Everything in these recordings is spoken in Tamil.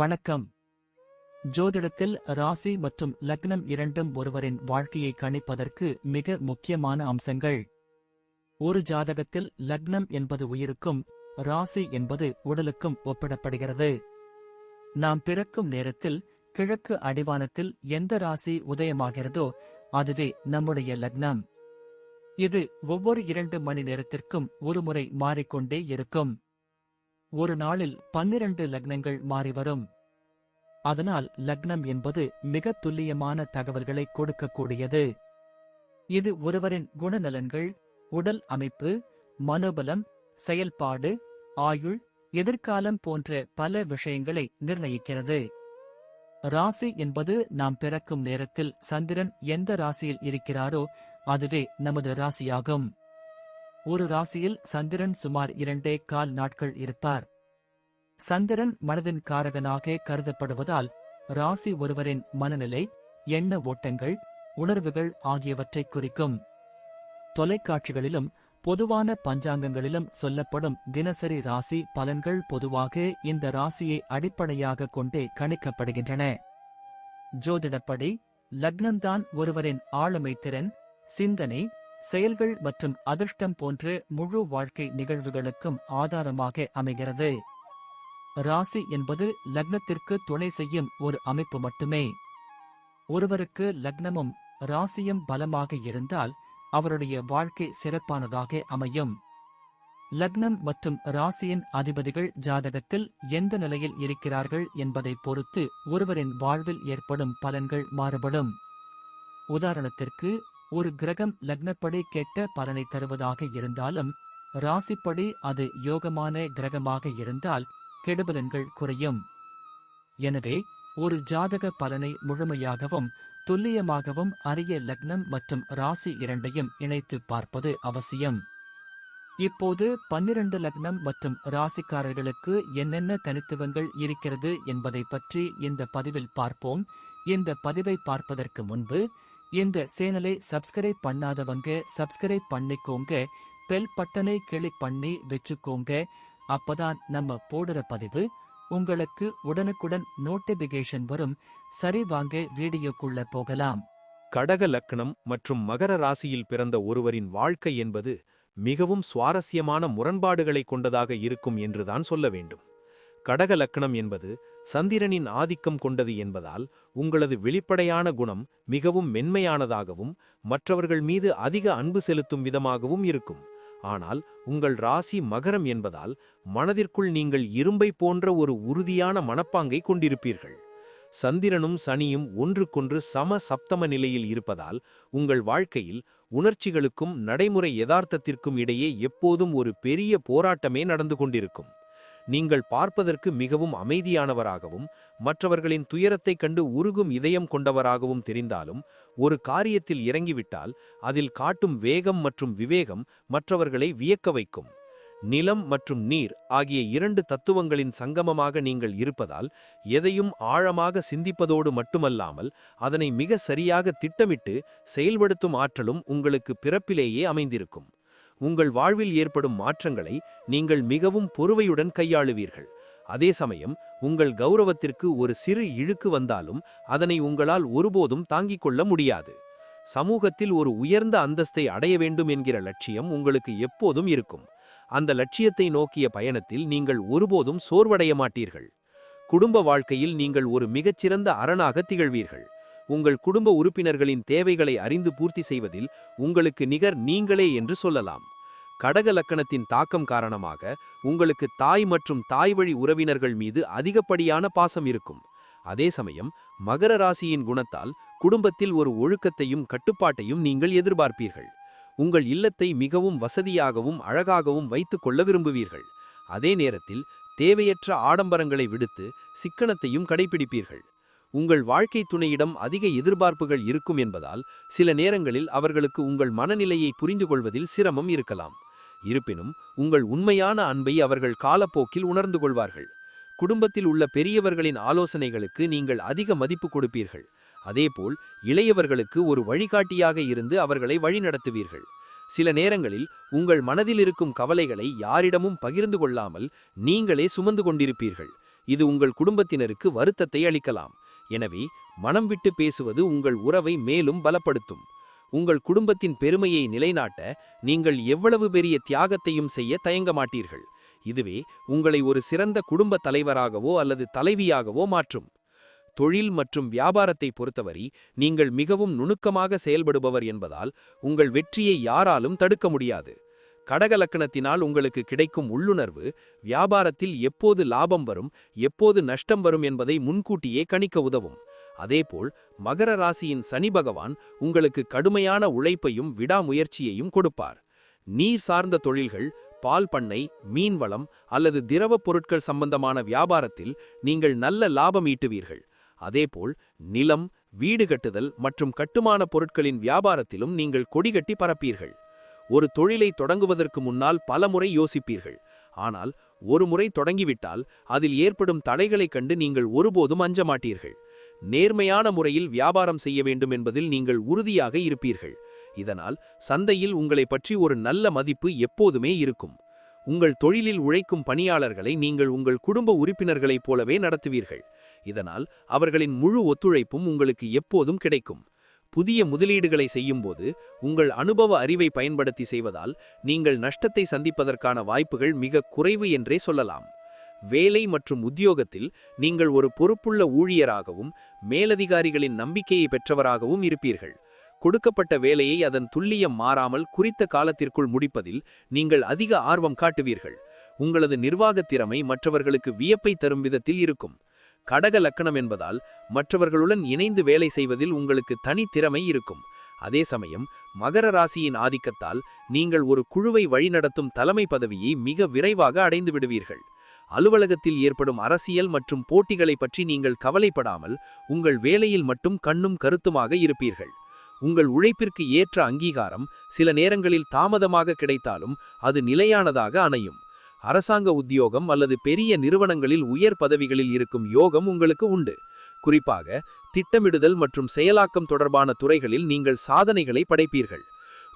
வணக்கம். ஜோதிடத்தில் ராசி மற்றும் லக்னம் இரண்டும் ஒருவரின் வாழ்க்கையை கணிப்பதற்கு மிக முக்கியமான அம்சங்கள். ஒரு ஜாதகத்தில் லக்னம் என்பது உயிருக்கும், ராசி என்பது உடலுக்கும் ஒப்பிடப்படுகிறது. நாம் பிறக்கும் நேரத்தில் கிழக்கு அடிவானத்தில் எந்த ராசி உதயமாகிறதோ அதுவே நம்முடைய லக்னம். இது ஒவ்வொரு 2 மணி நேரத்திற்கும் ஒருமுறை மாறிக்கொண்டே இருக்கும். ஒரு நாளில் 12 லக்னங்கள் மாறிவரும். அதனால் லக்னம் என்பது மிக துல்லியமான தகவல்களை கொடுக்கக்கூடியது. இது ஒருவரின் குணநலன்கள், உடல் அமைப்பு, மனோபலம், செயல்பாடு, ஆயுள், எதிர்காலம் போன்ற பல விஷயங்களை நிர்ணயிக்கிறது. ராசி என்பது நாம் பிறக்கும் நேரத்தில் சந்திரன் எந்த ராசியில் இருக்கிறாரோ அதுவே நமது ராசியாகும். ஒரு ராசியில் சந்திரன் சுமார் 2.25 நாட்கள் இருப்பார். சந்திரன் மனதின் காரகனாக கருதப்படுவதால் ராசி ஒருவரின் மனநிலை, எண்ண ஓட்டங்கள், உணர்வுகள் ஆகியவற்றை குறிக்கும். தொலைக்காட்சிகளிலும் பொதுவான பஞ்சாங்கங்களிலும் சொல்லப்படும் தினசரி ராசி பலன்கள் பொதுவாக இந்த ராசியை அடிப்படையாக கொண்டே கணிக்கப்படுகின்றன. ஜோதிடப்படி லக்னம்தான் ஒருவரின் ஆளுமை திறன், சிந்தனை, செயல்கள் மற்றும் அதிர்ஷ்டம் போன்ற முழு வாழ்க்கை நிகழ்வுகளுக்கும் ஆதாரமாக அமைகிறது. ராசி என்பது லக்னத்திற்கு துணை செய்யும் ஒரு அமைப்பு மட்டுமே. ஒருவருக்கு லக்னமும் ராசியும் பலமாக இருந்தால் அவருடைய வாழ்க்கை சிறப்பானதாக அமையும். லக்னம் மற்றும் ராசியின் அதிபதிகள் ஜாதகத்தில் எந்த நிலையில் இருக்கிறார்கள் என்பதை பொறுத்து ஒருவரின் வாழ்வில் ஏற்படும் பலன்கள் மாறுபடும். உதாரணத்திற்கு, ஒரு கிரகம் லக்னப்படி கெட்ட பலனை தருவதாக இருந்தாலும் ராசிப்படி அது யோகமான கிரகமாக இருந்தால் கெடுபலன்கள் குறையும். எனவே ஒரு ஜாதக பலனை முழுமையாகவும் துல்லியமாகவும் அறிய லக்னம் மற்றும் ராசி இரண்டையும் இணைத்து பார்ப்பது அவசியம். இப்போது 12 லக்னம் மற்றும் ராசிக்காரர்களுக்கு என்னென்ன தனித்துவங்கள் இருக்கிறது என்பதை பற்றி இந்த பதிவில் பார்ப்போம். இந்த பதிவை பார்ப்பதற்கு முன்பு இந்த சேனலை சப்ஸ்கிரைப் பண்ணாதவங்க சப்ஸ்கிரைப் பண்ணிக்கோங்க, பெல் பட்டனை கிளிக் பண்ணி வச்சுக்கோங்க. அப்பதான் நம்ம போடுற பதிவு உங்களுக்கு உடனுக்குடன் நோட்டிபிகேஷன் வரும். சரி, வாங்க வீடியோக்குள்ள போகலாம். கடக லக்னம் மற்றும் மகர ராசியில் பிறந்த ஒருவரின் வாழ்க்கை என்பது மிகவும் சுவாரஸ்யமான முரண்பாடுகளை கொண்டதாக இருக்கும் என்றுதான் சொல்ல வேண்டும். கடக லக்னம் என்பது சந்திரனின் ஆதிக்கம் கொண்டது என்பதால் உங்களது வெளிப்படையான குணம் மிகவும் மென்மையானதாகவும் மற்றவர்கள் மீது அதிக அன்பு செலுத்தும் விதமாகவும் இருக்கும். ஆனால் உங்கள் ராசி மகரம் என்பதால் மனதிற்குள் நீங்கள் இரும்பை போன்ற ஒரு உறுதியான மனப்பாங்கை கொண்டிருப்பீர்கள். சந்திரனும் சனியும் ஒன்றுக்கொன்று சம சப்தம நிலையில் இருப்பதால் உங்கள் வாழ்க்கையில் உணர்ச்சிகளுக்கும் நடைமுறை யதார்த்தத்திற்கும் இடையே எப்போதும் ஒரு பெரிய போராட்டமே நடந்து கொண்டிருக்கும். நீங்கள் பார்ப்பதற்கு மிகவும் அமைதியானவராகவும் மற்றவர்களின் துயரத்தைக் கண்டு உருகும் இதயம் கொண்டவராகவும் தெரிந்தாலும் ஒரு காரியத்தில் இறங்கிவிட்டால் அதில் காட்டும் வேகம் மற்றும் விவேகம் மற்றவர்களை வியக்க வைக்கும். நிலம் மற்றும் நீர் ஆகிய 2 தத்துவங்களின் சங்கமமாக நீங்கள் இருப்பதால் எதையும் ஆழமாக சிந்திப்பதோடு மட்டுமல்லாமல் அதனை மிக சரியாக திட்டமிட்டு செயல்படுத்தும் ஆற்றலும் உங்களுக்கு பிறப்பிலேயே அமைந்திருக்கும். உங்கள் வாழ்வில் ஏற்படும் மாற்றங்களை நீங்கள் மிகவும் பொறுமையுடன் கையாளுவீர்கள். அதே சமயம் உங்கள் கௌரவத்திற்கு ஒரு சிறு இழுக்கு வந்தாலும் அதனை உங்களால் ஒருபோதும் தாங்கிக் கொள்ள முடியாது. சமூகத்தில் ஒரு உயர்ந்த அந்தஸ்தை அடைய வேண்டும் என்கிற லட்சியம் உங்களுக்கு எப்போதும் இருக்கும். அந்த லட்சியத்தை நோக்கிய பயணத்தில் நீங்கள் ஒருபோதும் சோர்வடைய மாட்டீர்கள். குடும்ப வாழ்க்கையில் நீங்கள் ஒரு மிகச்சிறந்த அரணாக திகழ்வீர்கள். உங்கள் குடும்ப உறுப்பினர்களின் தேவைகளை அறிந்து பூர்த்தி செய்வதில் உங்களுக்கு நிகர் நீங்களே என்று சொல்லலாம். கடக லக்கணத்தின் தாக்கம் காரணமாக உங்களுக்கு தாய் மற்றும் தாய் வழி உறவினர்கள் மீது அதிகப்படியான பாசம் இருக்கும். அதே சமயம் மகர ராசியின் குணத்தால் குடும்பத்தில் ஒரு ஒழுக்கத்தையும் கட்டுப்பாட்டையும் நீங்கள் எதிர்பார்ப்பீர்கள். உங்கள் இல்லத்தை மிகவும் வசதியாகவும் அழகாகவும் வைத்துக் கொள்ள விரும்புவீர்கள். அதே நேரத்தில் தேவையற்ற ஆடம்பரங்களை விடுத்து சிக்கனத்தையும் கடைபிடிப்பீர்கள். உங்கள் வாழ்க்கை துணையிடம் அதிக எதிர்பார்ப்புகள் இருக்கும் என்பதால் சில நேரங்களில் அவர்களுக்கு உங்கள் மனநிலையை புரிந்து கொள்வதில் சிரமம் இருக்கலாம். இருப்பினும் உங்கள் உண்மையான அன்பை அவர்கள் காலப்போக்கில் உணர்ந்து கொள்வார்கள். குடும்பத்தில் உள்ள பெரியவர்களின் ஆலோசனைகளுக்கு நீங்கள் அதிக மதிப்பு கொடுப்பீர்கள். அதேபோல் இளையவர்களுக்கு ஒரு வழிகாட்டியாக இருந்து அவர்களை வழிநடத்துவீர்கள். சில நேரங்களில் உங்கள் மனதில் இருக்கும் கவலைகளை யாரிடமும் பகிர்ந்து கொள்ளாமல் நீங்களே சுமந்து கொண்டிருப்பீர்கள். இது உங்கள் குடும்பத்தினருக்கு வருத்தத்தை அளிக்கலாம். எனவே மனம் விட்டு பேசுவது உங்கள் உறவை மேலும் பலப்படுத்தும். உங்கள் குடும்பத்தின் பெருமையை நிலைநாட்ட நீங்கள் எவ்வளவு பெரிய தியாகத்தையும் செய்ய தயங்க மாட்டீர்கள். இதுவே உங்களை ஒரு சிறந்த குடும்ப தலைவராகவோ அல்லது தலைவியாகவோ மாற்றும். தொழில் மற்றும் வியாபாரத்தை பொறுத்தவரை நீங்கள் மிகவும் நுணுக்கமாக செயல்படுபவர் என்பதால் உங்கள் வெற்றியை யாராலும் தடுக்க முடியாது. கடக லக்கணத்தினால் உங்களுக்கு கிடைக்கும் உள்ளுணர்வு வியாபாரத்தில் எப்போது லாபம் வரும், எப்போது நஷ்டம் வரும் என்பதை முன்கூட்டியே கணிக்க உதவும். அதேபோல் மகர ராசியின் சனி பகவான் உங்களுக்கு கடுமையான உழைப்பையும் விடாமுயற்சியையும் கொடுப்பார். நீர் சார்ந்த தொழில்கள், பால் பண்ணை, மீன்வளம் அல்லது திரவப் பொருட்கள் சம்பந்தமான வியாபாரத்தில் நீங்கள் நல்ல லாபம் ஈட்டுவீர்கள். அதேபோல் நிலம், வீடு கட்டுதல் மற்றும் கட்டுமான பொருட்களின் வியாபாரத்திலும் நீங்கள் கொடிகட்டி பரப்பீர்கள். ஒரு தொழிலை தொடங்குவதற்கு முன்னால் பலமுறை யோசிப்பீர்கள். ஆனால் ஒரு முறை தொடங்கிவிட்டால் அதில் ஏற்படும் தடைகளைக் கண்டு நீங்கள் ஒருபோதும் அஞ்ச மாட்டீர்கள். நேர்மையான முறையில் வியாபாரம் செய்ய வேண்டும் என்பதில் நீங்கள் உறுதியாக இருப்பீர்கள். இதனால் சந்தையில் உங்களை பற்றி ஒரு நல்ல மதிப்பு எப்போதுமே இருக்கும். உங்கள் தொழிலில் உழைக்கும் பணியாளர்களை நீங்கள் உங்கள் குடும்ப உறுப்பினர்களைப் போலவே நடத்துவீர்கள். இதனால் அவர்களின் முழு ஒத்துழைப்பும் உங்களுக்கு எப்போதும் கிடைக்கும். புதிய முதலீடுகளை செய்யும்போது உங்கள் அனுபவ அறிவை பயன்படுத்தி செய்வதால் நீங்கள் நஷ்டத்தை சந்திப்பதற்கான வாய்ப்புகள் மிக குறைவு என்றே சொல்லலாம். வேலை மற்றும் உத்தியோகத்தில் நீங்கள் ஒரு பொறுப்புள்ள ஊழியராகவும் மேலதிகாரிகளின் நம்பிக்கையை பெற்றவராகவும் இருப்பீர்கள். கொடுக்கப்பட்ட வேலையை அதன் துல்லியம் மாறாமல் குறித்த காலத்திற்குள் முடிப்பதில் நீங்கள் அதிக ஆர்வம் காட்டுவீர்கள். உங்களது நிர்வாகத் திறமை மற்றவர்களுக்கு வியப்பை தரும் விதத்தில் இருக்கும். கடக லக்கணம் என்பதால் மற்றவர்களுடன் இணைந்து வேலை செய்வதில் உங்களுக்கு தனி திறமை இருக்கும். அதே சமயம் மகர ராசியின் ஆதிக்கத்தால் நீங்கள் ஒரு குழுவை வழிநடத்தும் தலைமை பதவியை மிக விரைவாக அடைந்து விடுவீர்கள். அலுவலகத்தில் ஏற்படும் அரசியல் மற்றும் போட்டிகளை பற்றி நீங்கள் கவலைப்படாமல் உங்கள் வேலையில் மட்டும் கண்ணும் கருத்துமாக இருப்பீர்கள். உங்கள் உழைப்பிற்கு ஏற்ற அங்கீகாரம் சில நேரங்களில் தாமதமாக கிடைத்தாலும் அது நிலையானதாக அமையும். அரசாங்க உத்தியோகம் அல்லது பெரிய நிறுவனங்களில் உயர் பதவிகளில் இருக்கும் யோகம் உங்களுக்கு உண்டு. குறிப்பாக திட்டமிடுதல் மற்றும் செயலாக்கம் தொடர்பான துறைகளில் நீங்கள் சாதனைகளை படைப்பீர்கள்.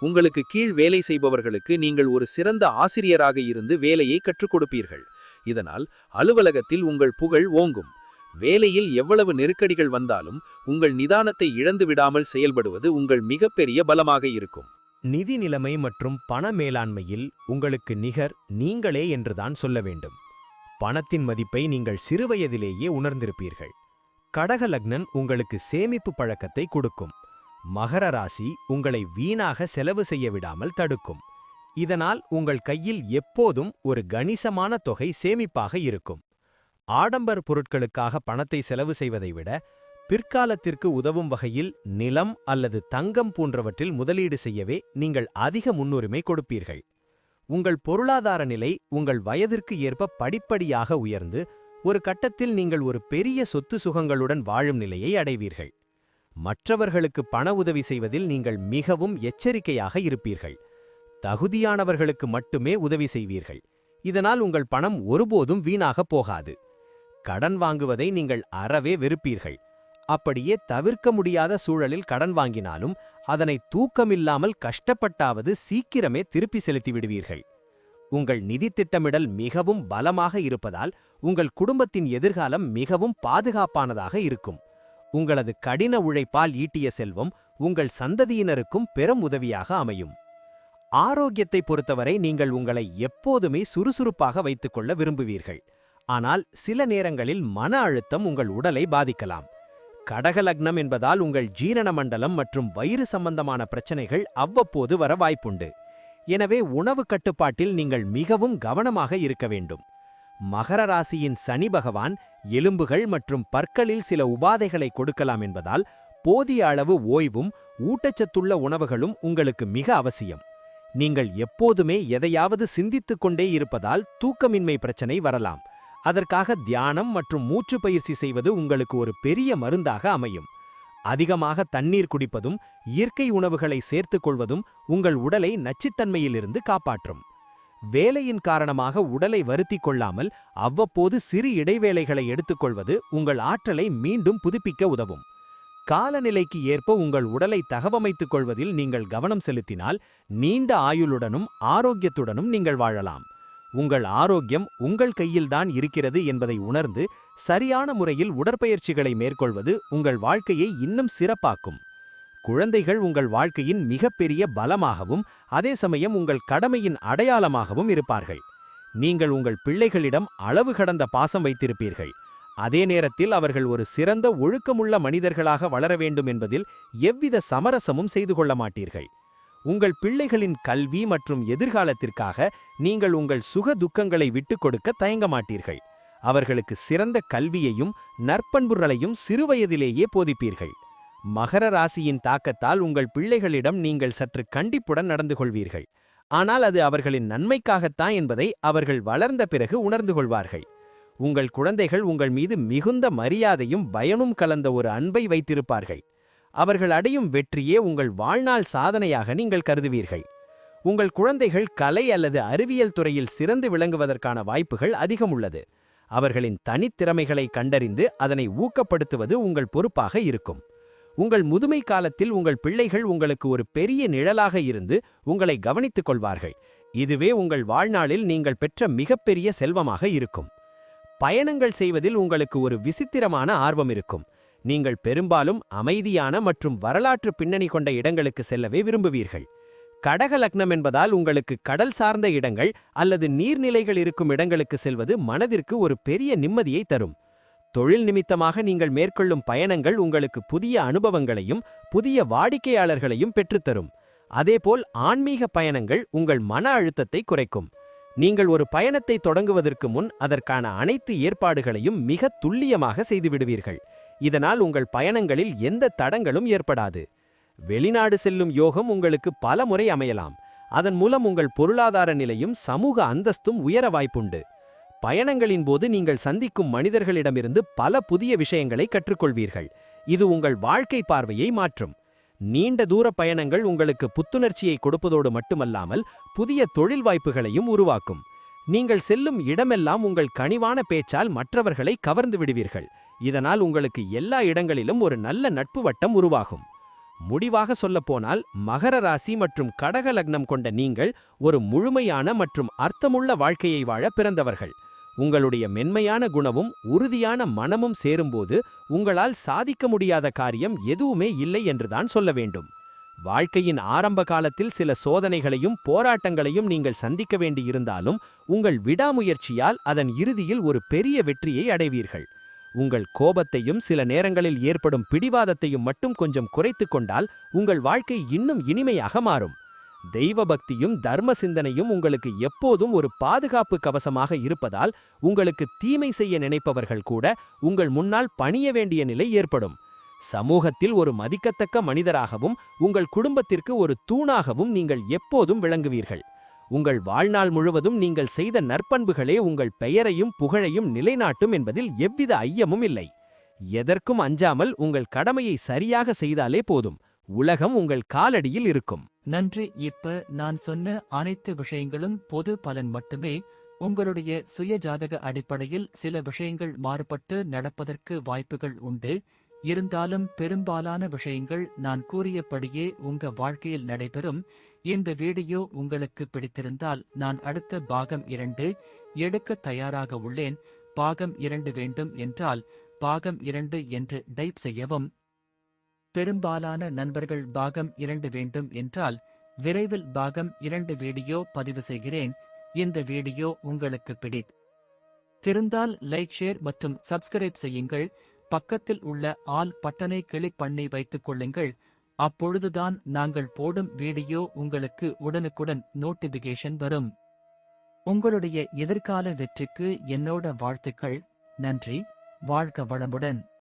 உங்களுக்கு கீழ் வேலை செய்பவர்களுக்கு நீங்கள் ஒரு சிறந்த ஆசிரியராக இருந்து வேலையை கற்றுக் கொடுப்பீர்கள். இதனால் அலுவலகத்தில் உங்கள் புகழ் ஓங்கும். வேலையில் எவ்வளவு நெருக்கடிகள் வந்தாலும் உங்கள் நிதானத்தை இழந்து விடாமல் செயல்படுவது உங்கள் மிகப்பெரிய பலமாக இருக்கும். நிதி நிலைமை மற்றும் பண மேலாண்மையில் உங்களுக்கு நிகர் நீங்களே என்றுதான் சொல்ல வேண்டும். பணத்தின் மதிப்பை நீங்கள் சிறுவயதிலேயே உணர்ந்திருப்பீர்கள். கடக லக்னன் உங்களுக்கு சேமிப்பு பழக்கத்தை கொடுக்கும். மகர ராசி உங்களை வீணாக செலவு செய்ய விடாமல் தடுக்கும். இதனால் உங்கள் கையில் எப்போதும் ஒரு கணிசமான தொகை சேமிப்பாக இருக்கும். ஆடம்பர பொருட்களுக்காக பணத்தை செலவு செய்வதை விட பிற்காலத்திற்கு உதவும் வகையில் நிலம் அல்லது தங்கம் போன்றவற்றில் முதலீடு செய்யவே நீங்கள் அதிக முன்னுரிமை கொடுப்பீர்கள். உங்கள் பொருளாதார நிலை உங்கள் வயதிற்கு ஏற்ப படிப்படியாக உயர்ந்து ஒரு கட்டத்தில் நீங்கள் ஒரு பெரிய சொத்து சுகங்களுடன் வாழும் நிலையை அடைவீர்கள். மற்றவர்களுக்கு பண உதவி செய்வதில் நீங்கள் மிகவும் எச்சரிக்கையாக இருப்பீர்கள். தகுதியானவர்களுக்கு மட்டுமே உதவி செய்வீர்கள். இதனால் உங்கள் பணம் ஒருபோதும் வீணாக போகாது. கடன் வாங்குவதை நீங்கள் அறவே வெறுப்பீர்கள். அப்படியே தவிர்க்க முடியாத சூழலில் கடன் வாங்கினாலும் அதனை தூக்கமில்லாமல் கஷ்டப்பட்டாவது சீக்கிரமே திருப்பி செலுத்தி விடுவீர்கள். உங்கள் நிதி திட்டமிடல் மிகவும் பலமாக இருப்பதால் உங்கள் குடும்பத்தின் எதிர்காலம் மிகவும் பாதுகாப்பானதாக இருக்கும். உங்களது கடின உழைப்பால் ஈட்டிய செல்வம் உங்கள் சந்ததியினருக்கும் பெரும் உதவியாக அமையும். ஆரோக்கியத்தை பொறுத்தவரை நீங்கள் உங்களை எப்போதுமே சுறுசுறுப்பாக வைத்துக்கொள்ள விரும்புவீர்கள். ஆனால் சில நேரங்களில் மன அழுத்தம் உங்கள் உடலை பாதிக்கலாம். கடக லக்னம் என்பதால் உங்கள் ஜீரண மண்டலம் மற்றும் வயிறு சம்பந்தமான பிரச்சனைகள் அவ்வப்போது வர வாய்ப்புண்டு. எனவே உணவு கட்டுப்பாட்டில் நீங்கள் மிகவும் கவனமாக இருக்க வேண்டும். மகர ராசியின் சனி பகவான் எலும்புகள் மற்றும் பற்களில் சில உபாதைகளை கொடுக்கலாம் என்பதால் போதிய அளவு ஓய்வும் ஊட்டச்சத்துள்ள உணவுகளும் உங்களுக்கு மிக அவசியம். நீங்கள் எப்போதுமே எதையாவது சிந்தித்துக் கொண்டே இருப்பதால் தூக்கமின்மை பிரச்சனை வரலாம். அதற்காக தியானம் மற்றும் மூச்சு பயிற்சி செய்வது உங்களுக்கு ஒரு பெரிய மருந்தாக அமையும். அதிகமாக தண்ணீர் குடிப்பதும் இயற்கை உணவுகளை சேர்த்துக் கொள்வதும் உங்கள் உடலை நச்சுத்தன்மையிலிருந்து காப்பாற்றும். வேலையின் காரணமாக உடலை வருத்திக் கொள்ளாமல் அவ்வப்போது சிறு இடைவேளைகளை எடுத்துக்கொள்வது உங்கள் ஆற்றலை மீண்டும் புதுப்பிக்க உதவும். காலநிலைக்கு ஏற்ப உங்கள் உடலை தகவமைத்துக் கொள்வதில் நீங்கள் கவனம் செலுத்தினால் நீண்ட ஆயுளுடனும் ஆரோக்கியத்துடனும் நீங்கள் வாழலாம். உங்கள் ஆரோக்கியம் உங்கள் கையில்தான் இருக்கிறது என்பதை உணர்ந்து சரியான முறையில் உடற்பயிற்சிகளை மேற்கொள்வது உங்கள் வாழ்க்கையை இன்னும் சிறப்பாக்கும். குழந்தைகள் உங்கள் வாழ்க்கையின் மிகப்பெரிய பலமாகவும் அதே சமயம் உங்கள் கடமையின் அடையாளமாகவும் இருப்பார்கள். நீங்கள் உங்கள் பிள்ளைகளிடம் அளவு கடந்த பாசம் வைத்திருப்பீர்கள். அதே நேரத்தில் அவர்கள் ஒரு சிறந்த ஒழுக்கமுள்ள மனிதர்களாக வளர வேண்டும் என்பதில் எவ்வித சமரசமும் செய்து கொள்ள மாட்டீர்கள். உங்கள் பிள்ளைகளின் கல்வி மற்றும் எதிர்காலத்திற்காக நீங்கள் உங்கள் சுக துக்கங்களை விட்டுக் கொடுக்க தயங்க மாட்டீர்கள். அவர்களுக்கு சிறந்த கல்வியையும் நற்பண்புகளையும் சிறுவயதிலேயே போதிப்பீர்கள். மகர ராசியின் தாக்கத்தால் உங்கள் பிள்ளைகளிடம் நீங்கள் சற்று கண்டிப்புடன் நடந்து கொள்வீர்கள். ஆனால் அது அவர்களின் நன்மைக்காகத்தான் என்பதை அவர்கள் வளர்ந்த பிறகு உணர்ந்து கொள்வார்கள். உங்கள் குழந்தைகள் உங்கள் மீது மிகுந்த மரியாதையும் பயனும் கலந்த ஒரு அன்பை வைத்திருப்பார்கள். அவர்கள் அடையும் வெற்றியே உங்கள் வாழ்நாள் சாதனையாக நீங்கள் கருதுவீர்கள். உங்கள் குழந்தைகள் கலை அல்லது அறிவியல் துறையில் சிறந்து விளங்குவதற்கான வாய்ப்புகள் அதிகம் உள்ளது. அவர்களின் தனித்திறமைகளை கண்டறிந்து அதனை ஊக்கப்படுத்துவது உங்கள் பொறுப்பாக இருக்கும். உங்கள் முதுமை காலத்தில் உங்கள் பிள்ளைகள் உங்களுக்கு ஒரு பெரிய நிழலாக இருந்து உங்களை கவனித்துக் கொள்வார்கள். இதுவே உங்கள் வாழ்நாளில் நீங்கள் பெற்ற மிகப்பெரிய செல்வமாக இருக்கும். பயணங்கள் செய்வதில் உங்களுக்கு ஒரு விசித்திரமான ஆர்வம் இருக்கும். நீங்கள் பெரும்பாலும் அமைதியான மற்றும் வரலாற்று பின்னணி கொண்ட இடங்களுக்கு செல்லவே விரும்புவீர்கள். கடக லக்னம் என்பதால் உங்களுக்கு கடல் சார்ந்த இடங்கள் அல்லது நீர்நிலைகள் இருக்கும் இடங்களுக்கு செல்வது மனதிற்கு ஒரு பெரிய நிம்மதியை தரும். தொழில் நிமித்தமாக நீங்கள் மேற்கொள்ளும் பயணங்கள் உங்களுக்கு புதிய அனுபவங்களையும் புதிய வாடிக்கையாளர்களையும் பெற்றுத்தரும். அதேபோல் ஆன்மீக பயணங்கள் உங்கள் மன அழுத்தத்தை குறைக்கும். நீங்கள் ஒரு பயணத்தை தொடங்குவதற்கு முன் அதற்கான அனைத்து ஏற்பாடுகளையும் மிக துல்லியமாக செய்துவிடுவீர்கள். இதனால் உங்கள் பயணங்களில் எந்த தடங்களும் ஏற்படாது. வெளிநாடு செல்லும் யோகம் உங்களுக்கு பல முறை அமையலாம். அதன் மூலம் உங்கள் பொருளாதார நிலையும் சமூக அந்தஸ்தும் உயர வாய்ப்புண்டு. பயணங்களின் போது நீங்கள் சந்திக்கும் மனிதர்களிடமிருந்து பல புதிய விஷயங்களை கற்றுக்கொள்வீர்கள். இது உங்கள் வாழ்க்கை பார்வையை மாற்றும். நீண்ட தூர பயணங்கள் உங்களுக்கு புத்துணர்ச்சியை கொடுப்பதோடு மட்டுமல்லாமல் புதிய தொழில் வாய்ப்புகளையும் உருவாக்கும். நீங்கள் செல்லும் இடமெல்லாம் உங்கள் கனிவான பேச்சால் மற்றவர்களை கவர்ந்து விடுவீர்கள். இதனால் உங்களுக்கு எல்லா இடங்களிலும் ஒரு நல்ல நட்பு வட்டம் உருவாகும். முடிவாக சொல்லப்போனால் மகர ராசி மற்றும் கடக லக்னம் கொண்ட நீங்கள் ஒரு முழுமையான மற்றும் அர்த்தமுள்ள வாழ்க்கையை வாழ பிறந்தவர்கள். உங்களுடைய மென்மையான குணமும் உறுதியான மனமும் சேரும்போது உங்களால் சாதிக்க முடியாத காரியம் எதுவுமே இல்லை என்றுதான் சொல்ல வேண்டும். வாழ்க்கையின் ஆரம்ப காலத்தில் சில சோதனைகளையும் போராட்டங்களையும் நீங்கள் சந்திக்க வேண்டியிருந்தாலும் உங்கள் விடாமுயற்சியால் அதன் இறுதியில் ஒரு பெரிய வெற்றியை அடைவீர்கள். உங்கள் கோபத்தையும் சில நேரங்களில் ஏற்படும் பிடிவாதத்தையும் மட்டும் கொஞ்சம் குறைத்து கொண்டால் உங்கள் வாழ்க்கை இன்னும் இனிமையாக மாறும். தெய்வ பக்தியும் தர்ம சிந்தனையும் உங்களுக்கு எப்போதும் ஒரு பாதுகாப்பு கவசமாக இருப்பதால் உங்களுக்கு தீமை செய்ய நினைப்பவர்கள் கூட உங்கள் முன்னால் பணிய வேண்டிய நிலை ஏற்படும். சமூகத்தில் ஒரு மதிக்கத்தக்க மனிதராகவும் உங்கள் குடும்பத்திற்கு ஒரு தூணாகவும் நீங்கள் எப்போதும் விளங்குவீர்கள். உங்கள் வாழ்நாள் முழுவதும் நீங்கள் செய்த நற்பண்புகளே உங்கள் பெயரையும் புகழையும் நிலைநாட்டும் என்பதில் எவ்வித ஐயமும் இல்லை. எதற்கும் அஞ்சாமல் உங்கள் கடமையை சரியாக செய்தாலே போதும். உலகம் உங்கள் காலடியில் இருக்கும். நன்றி. இப்ப நான் சொன்ன அனைத்து விஷயங்களும் பொது பலன் மட்டுமே. உங்களுடைய சுய ஜாதக அடிப்படையில் சில விஷயங்கள் மாறுபட்டு நடப்பதற்கு வாய்ப்புகள் உண்டு. இருந்தாலும் பெரும்பாலான விஷயங்கள் நான் கூறியபடியே உங்க வாழ்க்கையில் நடைபெறும். இந்த வீடியோ உங்களுக்கு பிடித்திருந்தால் நான் அடுத்த பாகம் 2 எடுக்க தயாராக உள்ளேன். பாகம் 2 வேண்டும் என்றால் பாகம் 2 என்று டைப் செய்யவும். பெரும்பாலான நண்பர்கள் பாகம் 2 வேண்டும் என்றால் விரைவில் பாகம் 2 வீடியோ பதிவு செய்கிறேன். இந்த வீடியோ உங்களுக்கு பிடித்திருந்தால் லைக், ஷேர் மற்றும் சப்ஸ்கிரைப் செய்யுங்கள். பக்கத்தில் உள்ள ஆல் பட்டனை கிளிக் பண்ணி வைத்துக் கொள்ளுங்கள். அப்பொழுதுதான் நாங்கள் போடும் வீடியோ உங்களுக்கு உடனுக்குடன் நோட்டிபிகேஷன் வரும். உங்களுடைய எதிர்கால வெற்றிக்கு என்னோட வாழ்த்துக்கள். நன்றி. வாழ்க வளமுடன்.